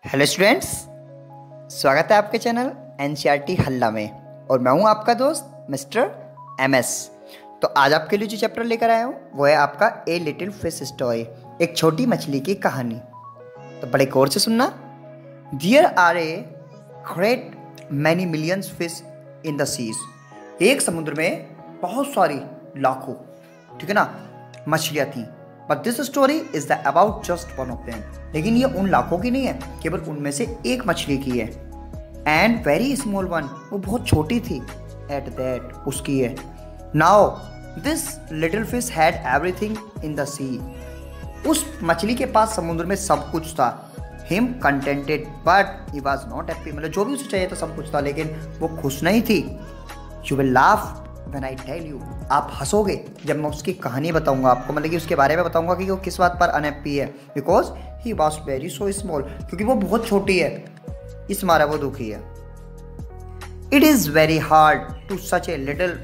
Hello students, स्वागत है आपके चैनल एनसीईआरटी हल्ला में। और मैं हूं आपका दोस्त मिस्टर एमएस। तो आज आपके लिए जो चैप्टर लेकर आया हूं वो है आपका ए लिटिल फिश स्टोरी, एक छोटी मछली की कहानी। तो बड़े गौर से सुनना। There are a great many millions fish in the seas. एक समुद्र में बहुत सारी लाखों, ठीक है ना, मछलियाँ थीं। But this story is the about just one of them. लेकिन ये उन लाखों की नहीं है, केवल उनमें से एक मछली की है। एंड वेरी स्मॉल वन, वो बहुत छोटी थी। एट दैट, उसकी है। Now this little fish had everything in the sea. उस मछली के पास समुद्र में सब कुछ था। Him contented but he was not happy. मतलब जो भी उसे चाहिए था सब कुछ था, लेकिन वो खुश नहीं थी। You will laugh when I tell you. आप हंसोगे जब मैं उसकी कहानी बताऊंगा आपको, मतलब कि उसके बारे में बताऊंगा कि वो किस बात पर अनहैप्पी है। Because he was very so small, क्योंकि वो बहुत छोटी है, इस मारा वो दुखी है। It is very hard to such a little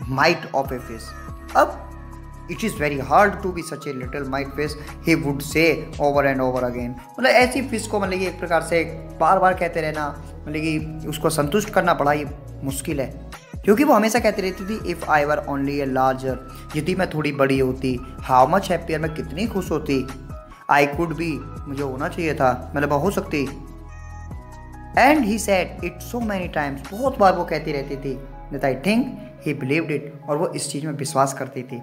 mite of a fish. अब it is very hard to be such a little mite fish, he would say over and over again. मतलब ऐसी फिश को मतलब कि एक प्रकार से बार बार कहते रहना, मतलब कि उसको संतुष्ट करना बड़ा ही मुश्किल है। क्योंकि वो हमेशा कहती रहती थी, if I were only a larger, यदि मैं थोड़ी बड़ी होती, हाउ मच हैप्पियर, मैं कितनी खुश होती। आई कुड बी, मुझे होना चाहिए था, मतलब हो सकती। And he said it so many times, बहुत बार वो कहती रहती थी। That I think he believed it, और वो इस चीज़ में विश्वास करती थी।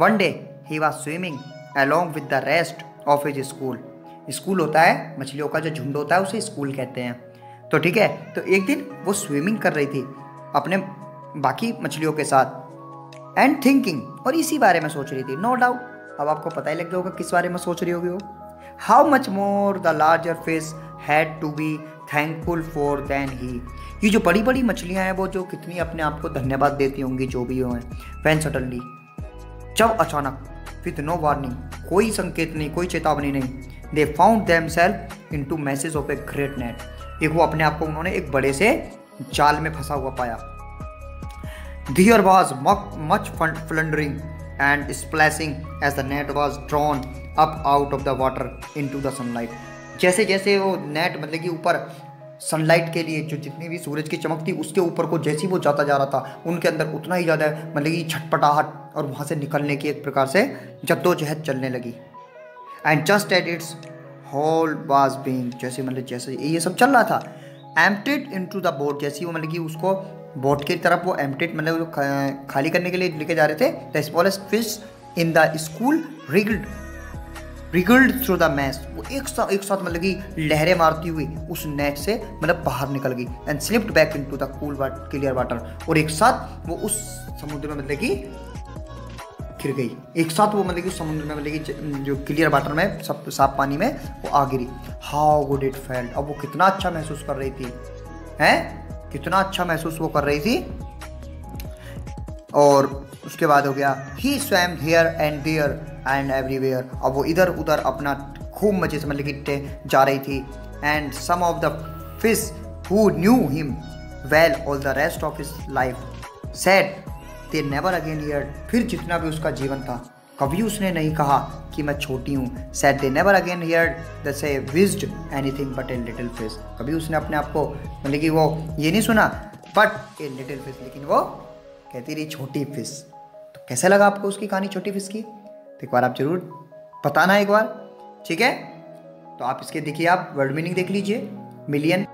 One day he was swimming along with the rest of his school. School होता है, मछलियों का जो झुंड होता है उसे स्कूल कहते हैं। तो ठीक है, तो एक दिन वो स्विमिंग कर रही थी अपने बाकी मछलियों के साथ। एंड थिंकिंग, और इसी बारे में सोच रही थी। नो डाउट अब आपको पता ही लग गया होगा किस बारे में सोच रही होगी वो। How much more the larger fish had to be thankful for than he. ये जो बड़ी बड़ी मछलियां हैं वो जो कितनी अपने आप को धन्यवाद देती होंगी जो भी हो। वैन सडनली, जब अचानक, विद नो वार्निंग, कोई संकेत नहीं, कोई चेतावनी नहीं, they found themselves into meshes of a great net. एक वो अपने आप को उन्होंने एक बड़े से जाल में फंसा हुआ पाया। There was much floundering and splashing as the net was drawn up out of the water into the sunlight। जैसे जैसे वो नेट मतलब कि ऊपर सनलाइट के लिए जो जितनी भी सूरज की चमक थी उसके ऊपर को जैसे ही वो जाता जा रहा था, उनके अंदर उतना ही ज़्यादा मतलब कि छटपटाहट और वहाँ से निकलने की एक प्रकार से जद्दोजहद चलने लगी। And just at its whole was being, जैसे ये सब चल रहा था। एम्प्टेड इनटू द बोट, जैसे वो मतलब कि उसको बोट की तरफ वो एम्प्टेड मतलब खाली करने के लिए लेके जा रहे थे। The smallest fish in the school wriggled through the mesh. वो एक साथ मतलब कि लहरें मारती हुई उस नेट से मतलब बाहर निकल गई। And slipped back into the cool clear water, और एक साथ वो उस समुद्र में मतलब कि गिर गई। एक साथ वो मतलब कि समुद्र में मतलब कि जो क्लियर वाटर में सब साफ पानी में वो आ गिरी। How good it felt. अब वो कितना अच्छा महसूस कर रही थी, हैं, कितना अच्छा महसूस वो कर रही थी। और उसके बाद हो गया he swam here and there and everywhere. अब वो इधर उधर अपना खूब मजे से मतलब कि जा रही थी। And some of the fish who knew him well all the rest of his life said they never again heard. फिर जितना भी उसका जीवन था कभी उसने नहीं कहा कि मैं छोटी हूँ। Said they never again heard the say whizzed anything but a little fish. कभी उसने अपने आप को मतलब कि वो ये नहीं सुना बट ए लिटिल फिश, लेकिन वो कहती रही छोटी फिश। तो कैसा लगा आपको उसकी कहानी छोटी फिश की? तो एक बार आप जरूर बताना एक बार, ठीक है। तो आप इसके देखिए, आप वर्ड मीनिंग देख लीजिए। मिलियन